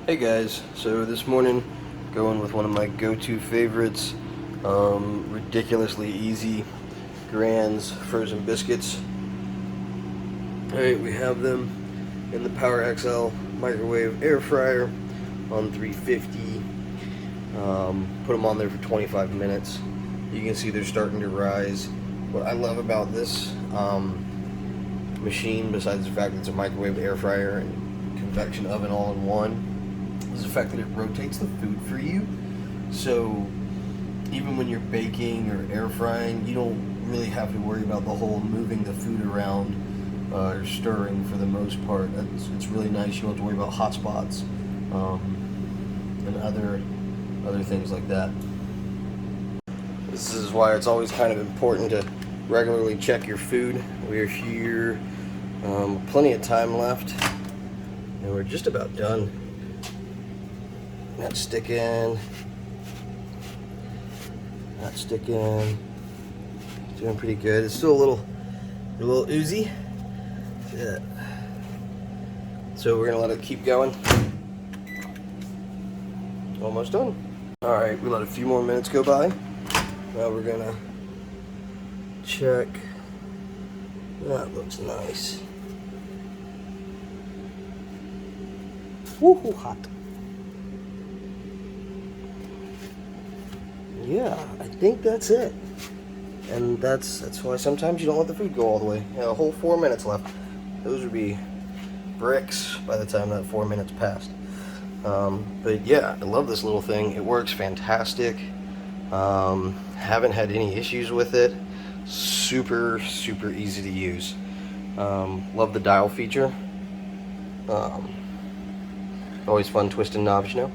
Hey guys, so this morning going with one of my go-to favorites, ridiculously easy Grand's frozen biscuits. Alright, we have them in the Power XL microwave air fryer on 350. Put them on there for 25 minutes. You can see they're starting to rise. What I love about this machine, besides the fact that it's a microwave air fryer and convection oven all in one, is the fact that it rotates the food for you. So even when you're baking or air frying, you don't really have to worry about the whole moving the food around or stirring for the most part. It's really nice. You don't have to worry about hot spots and other things like that. This is why it's always kind of important to regularly check your food. We're here, plenty of time left, and we're just about done. Not sticking. Doing pretty good. It's still a little oozy. Yeah. So we're gonna let it keep going. Almost done. All right, we let a few more minutes go by. Now we're gonna check. That looks nice. Woohoo, hot. Yeah, I think that's it. And that's why sometimes you don't let the food go all the way. You know, a whole 4 minutes left. Those would be bricks by the time that 4 minutes passed. But yeah, I love this little thing. It works fantastic. Haven't had any issues with it. Super easy to use. Love the dial feature. Always fun twisting knobs, you know.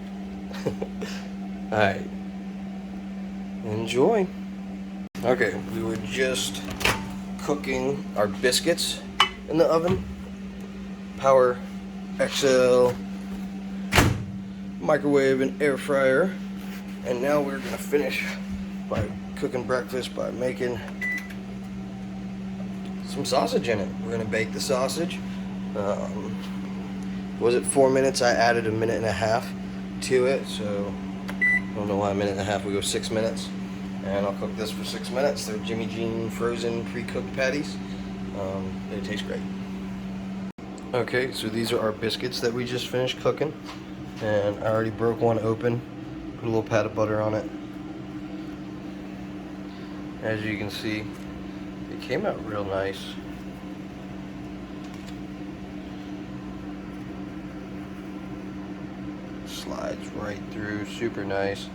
Alright. Enjoy. Okay, we were just cooking our biscuits in the oven. Power XL microwave and air fryer. And now we're gonna finish by cooking breakfast by making some sausage in it. We're gonna bake the sausage. Was it 4 minutes? I added a minute and a half to it, so I don't know why a minute and a half. We go 6 minutes, and I'll cook this for 6 minutes. They're Jimmy Jean frozen pre-cooked patties. They taste great. Okay, so these are our biscuits that we just finished cooking, and I already broke one open. Put a little pat of butter on it. As you can see, it came out real nice. Slides right through, super nice.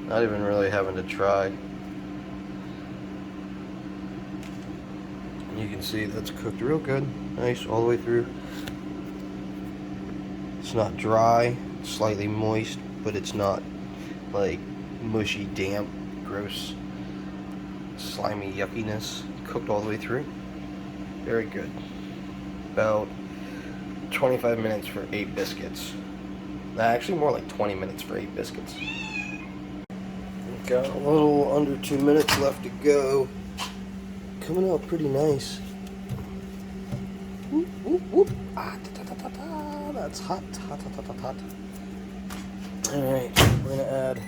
Not even really having to try. You can see that's cooked real good, nice all the way through. It's not dry, it's slightly moist, but it's not like mushy, damp, gross, slimy yuckiness. Cooked all the way through. Very good. About 25 minutes for 8 biscuits. Actually more like 20 minutes for 8 biscuits. We've got a little under 2 minutes left to go. Coming out pretty nice. Whoop, whoop, whoop. Ah, ta, ta, ta, ta. That's hot, hot, hot, hot, hot. Alright, we're gonna add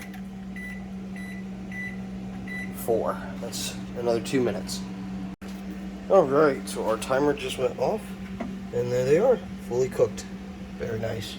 4. That's another 2 minutes. Alright, so our timer just went off, and there they are, fully cooked. Very nice.